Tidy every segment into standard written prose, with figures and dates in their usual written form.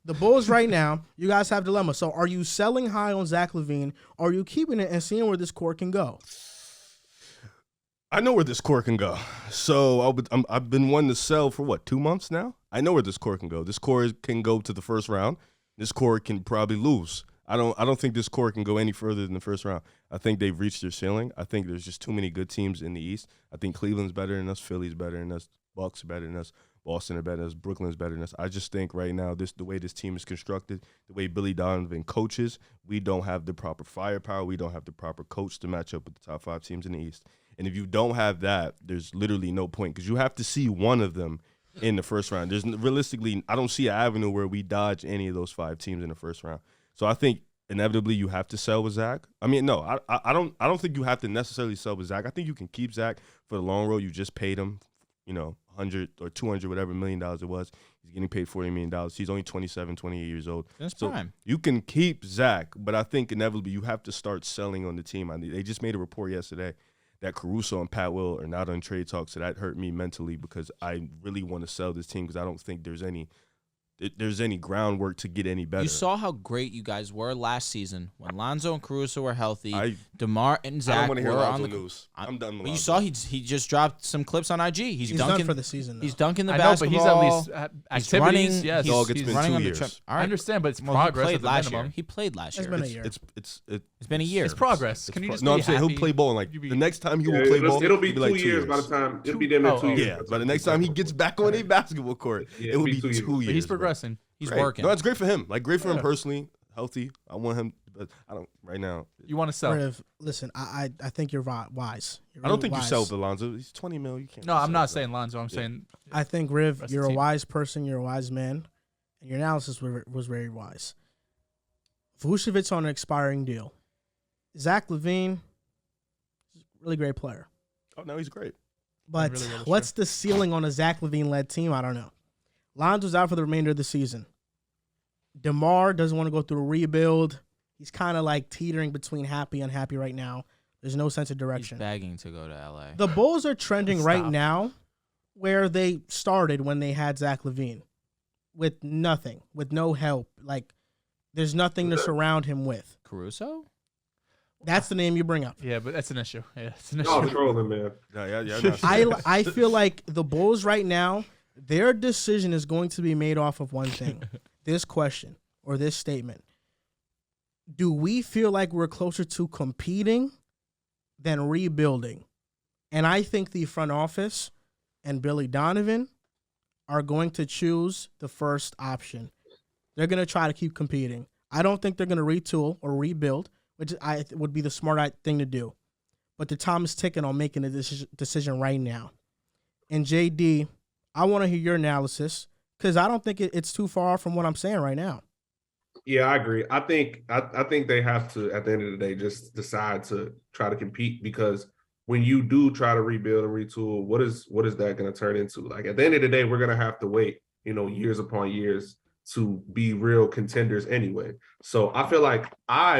the Bulls right now, you guys have dilemma. So are you selling high on Zach Lavine, or are you keeping it and seeing where this core can go? I know where this core can go. So I've been wanting to sell for 2 months now? I know where this core can go. This core can go to the first round. This core can probably lose. I don't think this core can go any further than the first round. I think they've reached their ceiling. I think there's just too many good teams in the East. I think Cleveland's better than us, Philly's better than us, Bucks are better than us, Boston are better than us, Brooklyn's better than us. I just think right now, the way this team is constructed, the way Billy Donovan coaches, we don't have the proper firepower. We don't have the proper coach to match up with the top 5 teams in the East. And if you don't have that, there's literally no point because you have to see one of them in the first round. Realistically, I don't see an avenue where we dodge any of those 5 teams in the first round. So I think inevitably you have to sell with Zach. I mean, no, I don't think you have to necessarily sell with Zach. I think you can keep Zach for the long road. You just paid him, 100 or 200, whatever $1 million it was. He's getting paid $40 million. He's only 27, 28 years old. That's so prime. You can keep Zach, but I think inevitably you have to start selling on the team. They just made a report yesterday that Caruso and Pat Will are not on trade talks, so that hurt me mentally because I really want to sell this team because I don't think there's any groundwork to get any better. You saw how great you guys were last season when Lonzo and Caruso were healthy. DeMar and Zach were on the news. I'm done with You Lonzo. saw he just dropped some clips on IG. He's dunking done for the season. He's dunking the I know, basketball. but he's at least He's activities. running. Yes, Dog, it's been running 2 on the years. trip. All I right. understand, but it's Well, progress he at played the last minimum. year. He played last It's year. been a year. It's been a year. It's progress. Can you just No, be I'm saying happy? he'll play ball. Like You be- the next time he will play ball, It'll be like 2 years by the time. It'll be them in 2 years. Yeah, but the next time he gets back on a basketball court, it will be 2 years. But he's progressing. He's Great. working. No, it's great for him. Like great for him personally, healthy. I want him, but I don't right now. You want to sell? Riv, listen, I think you're wise. You're I don't really think wise. you sell with Alonzo. He's $20 million. You can't. No, I'm sell not with saying Lonzo. I'm saying I think, Riv, Rest of you're the a team. wise person. You're a wise man. And your analysis was very wise. Vucevic on an expiring deal. Zach Lavine, really great player. Oh no, he's great. But Really, really what's the ceiling on a Zach Lavine-led team? I don't know. Lonzo's out for the remainder of the season. DeMar doesn't want to go through a rebuild. He's kind of like teetering between happy and unhappy right now. There's no sense of He's direction. begging to go to LA. The Bulls are trending right Stop. now where they started when they had Zach Lavine, with nothing, with no help. Like, there's nothing to surround him with. Caruso? That's the name you bring up. yeah, but that's an issue. Yeah, it's an issue. Y'all trolling, man. Yeah. I feel like the Bulls right now, their decision is going to be made off of one thing. This question or this statement. Do we feel like we're closer to competing than rebuilding? And I think the front office and Billy Donovan are going to choose the first option. They're going to try to keep competing. I don't think they're going to retool or rebuild, which would be the smart thing to do. But the time is ticking on making a decision right now. And JD, I want to hear your analysis because I don't think it's too far from what I'm saying right now. Yeah, I agree. I think they have to, at the end of the day, just decide to try to compete because when you do try to rebuild and retool, what is that going to turn into? Like at the end of the day, we're going to have to wait, years upon years to be real contenders anyway. So I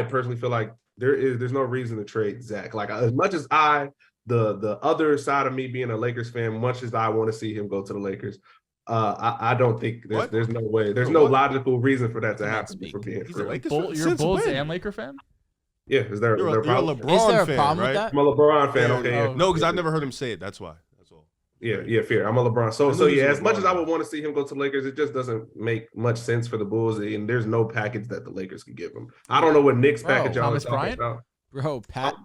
personally feel like there's no reason to trade Zach. Like as much as the other side of me being a Lakers fan, much as I want to see him go to the Lakers, I don't think there's no way. There's no logical reason for that to happen. For being true. You're a Bulls and Laker fan? Yeah, is there You're a problem? a LeBron Is there a fan, problem right? with that? I'm a LeBron fan. Yeah, Okay, oh, No, because I've never heard him say it. That's why. That's all. Yeah, fair. I'm a LeBron. So he's yeah, a as much LeBron as I guy. would want to see him go to the Lakers, it just doesn't make much sense for the Bulls, and there's no package that the Lakers could give him. I don't know what Knicks package y'all Thomas are talking Bryant? about. Bro, Pat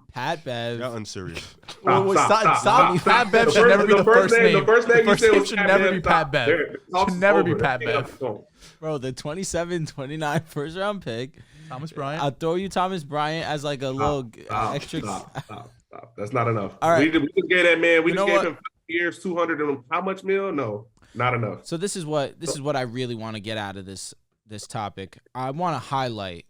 Bev. Y'all unserious. Stop. Pat Bev should never be the first name. The first name you said was should never be Pat Bev. Should never be Pat Bev. Bro, the 27-29 first round pick. Thomas Bryant. I'll throw you Thomas Bryant as like a little extra. Stop. That's not enough. All right. We just gave that man. We You just know gave what? him 5 years, 200 and how much mil? No, not enough. So this is what I really want to get out of this topic. I want to highlight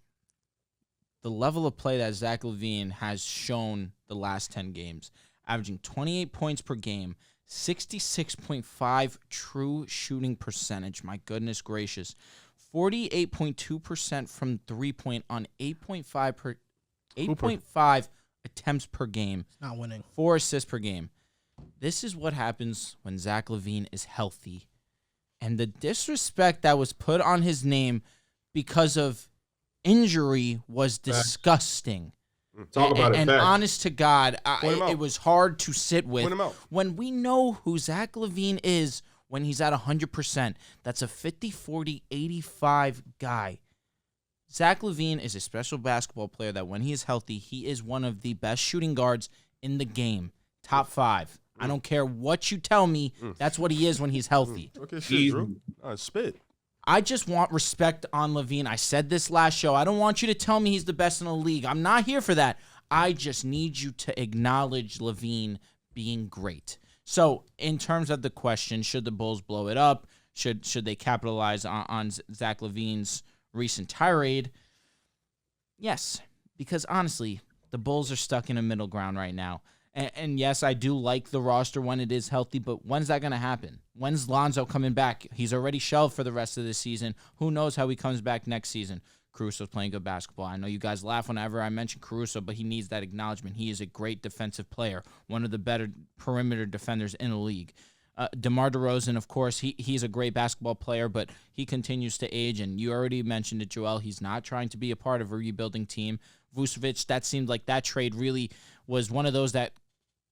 the level of play that Zach Lavine has shown the last 10 games, averaging 28 points per game, 66.5 true shooting percentage. My goodness gracious. 48.2% from 3-point on 8.5 attempts per game. Not winning. 4 assists per game. This is what happens when Zach Lavine is healthy. And the disrespect that was put on his name because of injury was disgusting. Talk about it. And honest to God, it was hard to sit with. Point him out. When we know who Zach Lavine is when he's at 100%, that's a 50, 40, 85 guy. Zach Lavine is a special basketball player that when he is healthy, he is one of the best shooting guards in the game. Top 5. I don't care what you tell me. That's what he is when he's healthy. Okay, shit, Drew. Spit. I just want respect on Lavine. I said this last show. I don't want you to tell me he's the best in the league. I'm not here for that. I just need you to acknowledge Lavine being great. So, in terms of the question, should the Bulls blow it up? Should they capitalize on Zach Lavine's recent tirade? Yes, because honestly, the Bulls are stuck in a middle ground right now. And yes, I do like the roster when it is healthy, but when's that going to happen? When's Lonzo coming back? He's already shelved for the rest of the season. Who knows how he comes back next season? Caruso's playing good basketball. I know you guys laugh whenever I mention Caruso, but he needs that acknowledgement. He is a great defensive player, one of the better perimeter defenders in the league. DeMar DeRozan, of course, he's a great basketball player, but he continues to age, and you already mentioned it, Joel. He's not trying to be a part of a rebuilding team. Vucevic, that seemed like that trade really was one of those that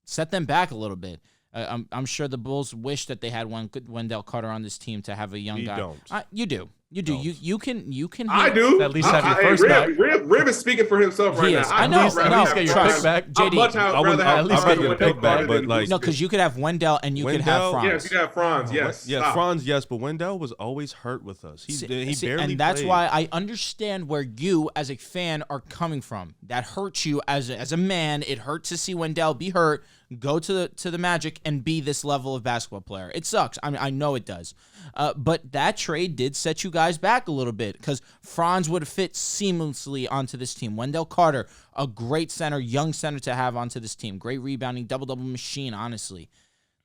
set them back a little bit. I'm sure the Bulls wish that they had one good Wendell Carter on this team to have a young guy. Don't. You do. You do. You can. I do. At least have your first back. Rib is speaking for himself right now. I know. At least get your pick back. JD, I would at least get your pick back, but like no, because you could have Wendell and you could have Franz. Yes, you got Franz. Yes, yeah, Franz. Yes, but Wendell was always hurt with us. He barely and that's played. why I understand where you, as a fan, are coming from. That hurts you as a man. It hurts to see Wendell be hurt, go to the Magic, and be this level of basketball player. It sucks. I mean, I know it does. But that trade did set you guys back a little bit because Franz would have fit seamlessly onto this team. Wendell Carter, a great center, young center to have onto this team. Great rebounding, double-double machine, honestly.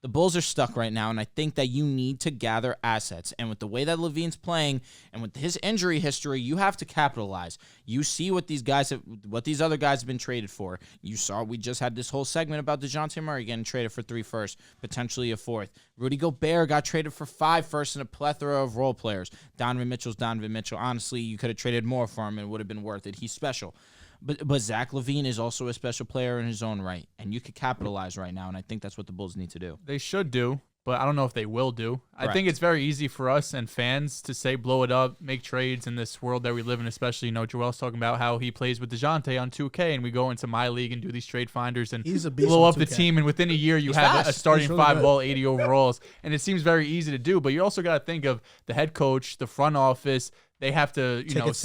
The Bulls are stuck right now, and I think that you need to gather assets. And with the way that Lavine's playing and with his injury history, you have to capitalize. You see what these other guys have been traded for. You saw we just had this whole segment about Dejounte Murray getting traded for 3 firsts, potentially a 4th. Rudy Gobert got traded for 5 firsts and a plethora of role players. Donovan Mitchell's Donovan Mitchell. Honestly, you could have traded more for him and it would have been worth it. He's special. But Zach Lavine is also a special player in his own right, and you could capitalize right now, and I think that's what the Bulls need to do. They should do, but I don't know if they will do. I think it's very easy for us and fans to say blow it up, make trades in this world that we live in, especially, Joel's talking about how he plays with Dejounte on 2K, and we go into my league and do these trade finders and blow up the team, and within a year you have a starting 5-ball, 80 overalls, and it seems very easy to do, but you also got to think of the head coach, the front office. They have to, ticket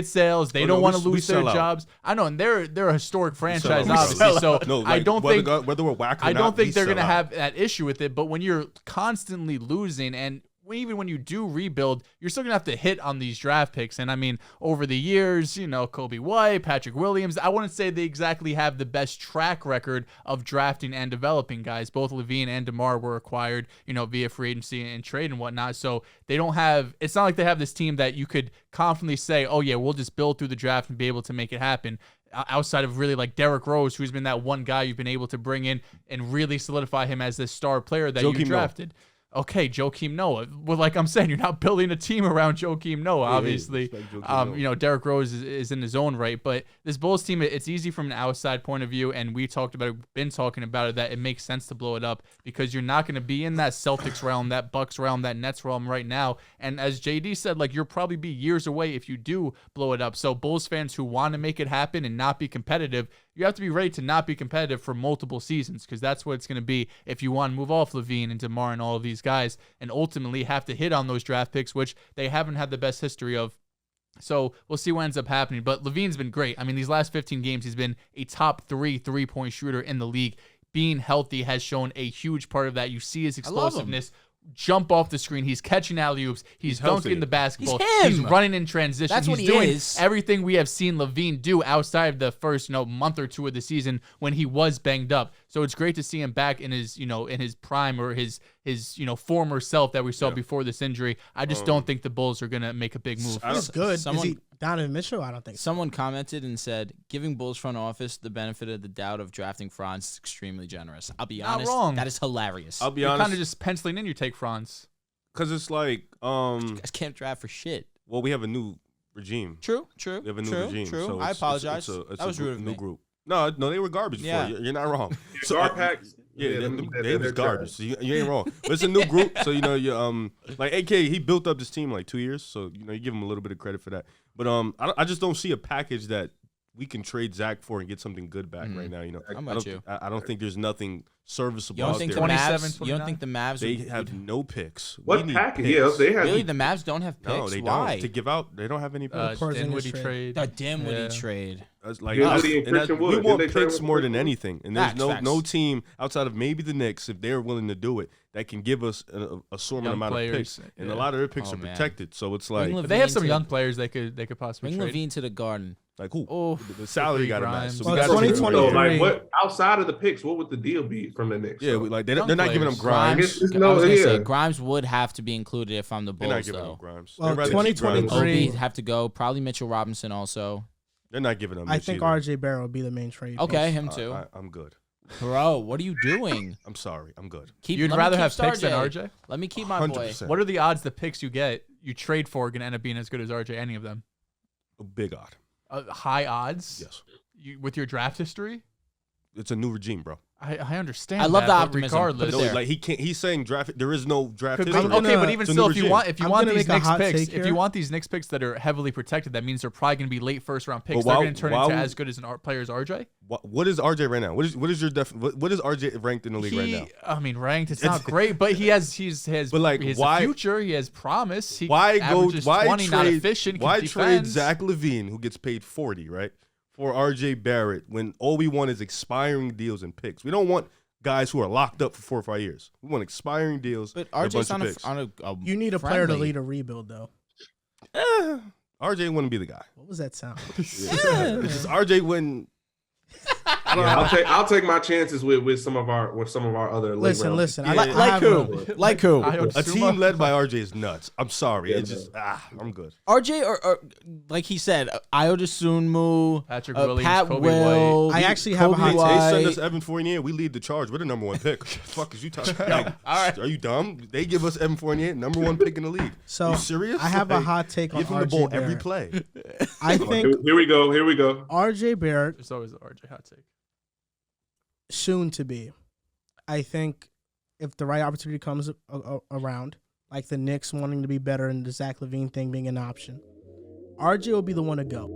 sales. They don't want to lose their jobs. I know, and they're a historic franchise, obviously. So I don't think whether we're whack or I don't not, think they're going to have that issue with it. But when you're constantly losing, and even when you do rebuild, you're still going to have to hit on these draft picks. And I mean, over the years, Kobe White, Patrick Williams, I wouldn't say they exactly have the best track record of drafting and developing guys. Both Lavine and DeMar were acquired, via free agency and trade and whatnot. So they don't have, it's not like they have this team that you could confidently say, oh yeah, we'll just build through the draft and be able to make it happen. Outside of really like Derrick Rose, who's been that one guy you've been able to bring in and really solidify him as this star player that you drafted. Okay, Joakim Noah. Well, like I'm saying, you're not building a team around Joakim Noah, obviously. Derrick Rose is in his own right. But this Bulls team, it's easy from an outside point of view, and we been talking about it, that it makes sense to blow it up because you're not going to be in that Celtics realm, that Bucks realm, that Nets realm right now. And as JD said, you'll probably be years away if you do blow it up. So Bulls fans who want to make it happen and not be competitive, you have to be ready to not be competitive for multiple seasons because that's what it's going to be if you want to move off Lavine and DeMar and all of these guys and ultimately have to hit on those draft picks, which they haven't had the best history of. So we'll see what ends up happening. But Lavine's been great. I mean, these last 15 games, he's been a top 3 3-point shooter in the league. Being healthy has shown a huge part of that. You see his explosiveness jump off the screen. He's catching alley-oops. He's dunking the basketball. He's running in transition. That's what he's he doing is. Everything we have seen Lavine do outside of the first month or 2 of the season when he was banged up. So it's great to see him back in his in his prime or his former self that we saw before this injury. I just don't think the Bulls are gonna make a big move. He's good. Is he Donovan Mitchell? I don't think so. Someone commented and said, giving Bulls front office the benefit of the doubt of drafting Franz is extremely generous. I'll be honest. Not wrong. That is hilarious. I'll be You're honest. kind of just penciling in your take Franz. Because it's like, you guys can't draft for shit. well, we have a new regime. True. They have a new regime. So I it's apologize. It's That was a rude of new me. group. No, they were garbage Yeah. before. You're not wrong. So our packs. Yeah, they're they was trash. garbage. So you ain't wrong. But it's a new group, so you like AK, he built up this team in like 2 years, so you give him a little bit of credit for that. But I just don't see a package that we can trade Zach for and get something good back right now. I don't think there's nothing serviceable You don't out think there. the 27, Mavs? You don't think the Mavs? They would- have no picks. We What need package? picks. Yeah, they have. Really, the Mavs don't have picks. No, they Why? don't. To give out, they don't have any picks. Porzingis Dinwiddie trade. trade. The Dinwiddie Yeah. trade. That's like Dinwiddie and and Christian we Wood. want Didn't they trade picks with more than Christian Wood? anything, and there's Facts. no team outside of maybe the Knicks, if they're willing to do it, that can give us a assortment Young amount players, of picks, and yeah. a lot of their picks Oh, are man. protected. So it's like, Bring But they have some Levine young to- players they could possibly Bring trade. Levine to the Garden. like who? Oh, The salary got to match. Grimes. So Well, we got 2023. So, like, what outside of the picks? What would the deal be from the Knicks? Yeah, So, they're Young not giving them players. Grimes. It's I no, was gonna say yeah. Grimes would have to be included if I'm the They're not Bulls, giving them though. Grimes. Well, They'd rather keep 2023 Grimes. Obi have to go. Probably Mitchell Robinson also. They're not giving them. I this think either. RJ Barrett will be the main trade. Okay, piece. him too. I'm good. Bro, what are you doing? I'm sorry. I'm good. You'd let me rather keep have picks than Starjay. RJ? Let me keep my boy. 100%. What are the odds the picks you get, you trade for, are going to end up being as good as RJ, any of them? A big odd. High odds? Yes. With your draft history? It's a new regime, bro. I understand. I love that, the but optimism. Regardless, Put it there. Like he can't. He's saying draft. There is no draft Could be- history. gonna- okay, but even It's a still, new if you regime. want, I'm want gonna these make a Knicks hot picks, take if you here. want these Knicks picks that are heavily protected, that means they're probably going to be late first round picks. But They're why- going to turn why into would- as good as player as RJ. What is RJ right now? What is your what is RJ ranked in the league right now? I mean, ranked. It's not great, but he has But, like, he has why- a future. He has promise. He Why go? averages Why 20, not trade? efficient. Why can trade defend. Zach Lavine, who gets paid 40, right, for RJ Barrett when all we want is expiring deals and picks? We don't want guys who are locked up for 4 or 5 years. We want expiring deals. But and a bunch RJ's of on picks. a You need a player to friendly. lead a rebuild, though. RJ wouldn't be the guy. What was that sound? It's just RJ wouldn't. I don't know. I'll take my chances with some of our other late round Listen. Yeah. I Like have who? a- Like who? A team led by RJ is nuts. I'm sorry. Yeah, It's just I'm good. RJ or like he said, Io DeSunmu, Patrick Williams, Pat Kobe Will. I actually have a Kobe hot They take. send White. us Evan Fournier. We lead the charge. We're the number 1 pick. Fuck is you talking? All right. Are you dumb? They give us Evan Fournier, number 1 pick in the league. So you serious? I have a Like, hot take on Give him the RJ ball Barrett. every play. I think Here we go. RJ Barrett, There's always an RJ hot take. soon to be. I think if the right opportunity comes around, like the Knicks wanting to be better and the Zach Lavine thing being an option, RJ will be the one to go.